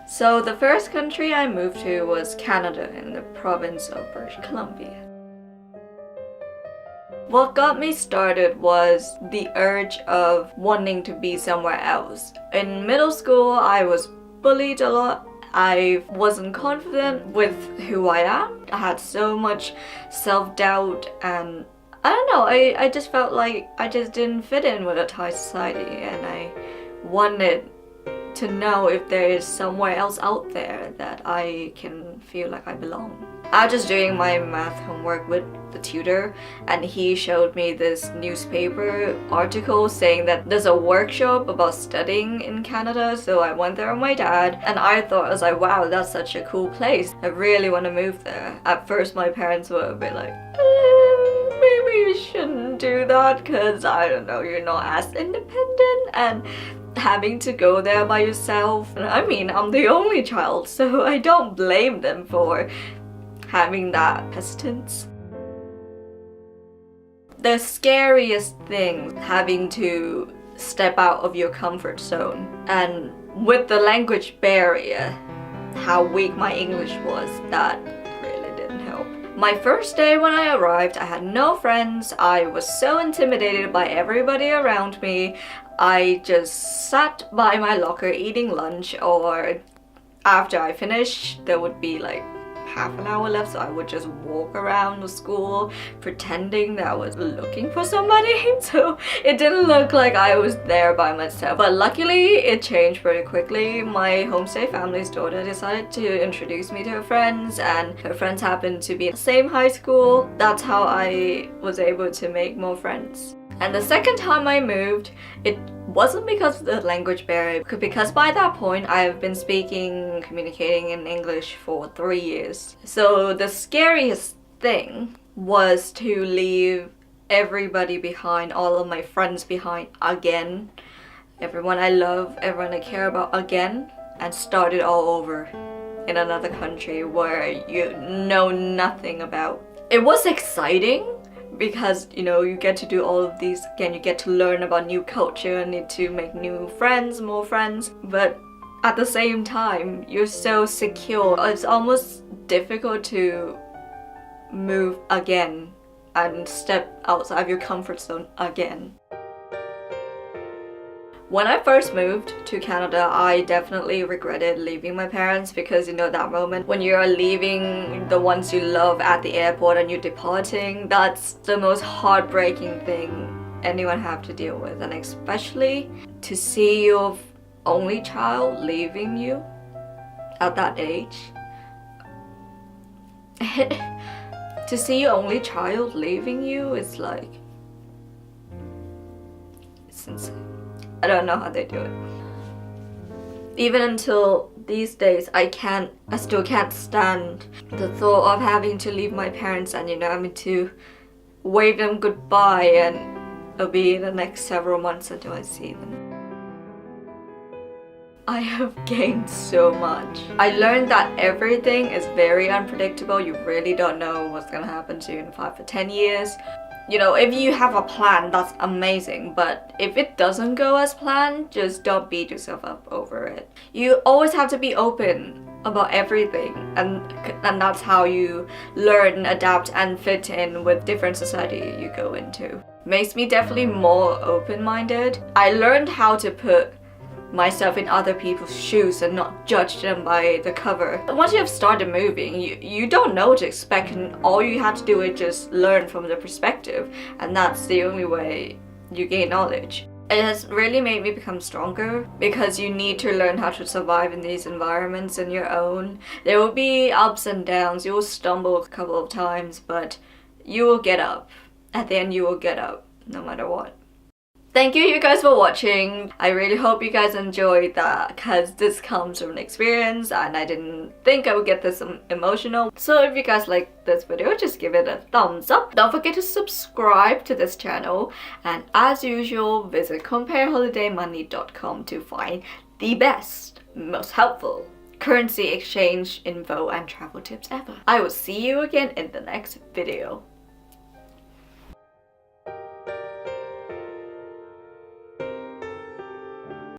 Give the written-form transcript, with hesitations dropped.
So the first country I moved to was Canada in the province of British Columbia. What got me started was the urge of wanting to be somewhere else. In middle school, I was bullied a lot. I wasn't confident with who I am. I had so much self-doubt, and I don't know, I just felt like I just didn't fit in with a Thai society, and I wanted to know if there is somewhere else out there that I can feel like I belong. I was just doing my math homework with the tutor, and he showed me this newspaper article saying that there's a workshop about studying in Canada, so I went there with my dad, and I was like, wow, that's such a cool place. I really want to move there. At first my parents were a bit like, maybe you shouldn't do that because, I don't know, you're not as independent, and having to go there by yourself. I mean, I'm the only child, so I don't blame them for having that hesitance. The scariest thing, having to step out of your comfort zone, and with the language barrier, how weak my English was, that really didn't help. My first day when I arrived, I had no friends. I was so intimidated by everybody around me. I just sat by my locker eating lunch, or after I finished, there would be like half an hour left, so I would just walk around the school pretending that I was looking for somebody. So it didn't look like I was there by myself. But luckily it changed very quickly. My homestay family's daughter decided to introduce me to her friends, and her friends happened to be in the same high school. That's how I was able to make more friends. And the second time I moved, it wasn't because of the language barrier, because by that point I've been communicating in English for 3 years. So the scariest thing was to leave everybody behind, all of my friends behind again, everyone I love, everyone I care about again, and start it all over in another country where you know nothing about. It was exciting, because you know, you get to do all of these again, you get to learn about new culture, need to make new friends, more friends, but at the same time you're so secure. It's almost difficult to move again and step outside of your comfort zone again. When I first moved to Canada, I definitely regretted leaving my parents, because you know that moment when you're leaving the ones you love at the airport and you're departing, that's the most heartbreaking thing anyone have to deal with, and especially to see your only child leaving you at that age. To see your only child leaving you is like, it's insane. I don't know how they do it. Even until these days, I still can't stand the thought of having to leave my parents and, you know, having to wave them goodbye, and it'll be the next several months until I see them. I have gained so much. I learned that everything is very unpredictable. You really don't know what's gonna happen to you in 5 to 10 years. You know, if you have a plan, that's amazing, but if it doesn't go as planned, just don't beat yourself up over it. You always have to be open about everything, and that's how you learn, adapt, and fit in with different society you go into. Makes me definitely more open-minded. I learned how to put myself in other people's shoes and not judge them by the cover. Once you have started moving, you don't know what to expect, and all you have to do is just learn from the perspective, and that's the only way you gain knowledge. It has really made me become stronger, because you need to learn how to survive in these environments on your own. There will be ups and downs, you will stumble a couple of times, but you will get up. At the end you will get up, no matter what. Thank you guys for watching. I really hope you guys enjoyed that, because this comes from an experience and I didn't think I would get this emotional. So if you guys like this video, just give it a thumbs up. Don't forget to subscribe to this channel, and as usual, visit compareholidaymoney.com to find the best, most helpful currency exchange info and travel tips ever. I will see you again in the next video.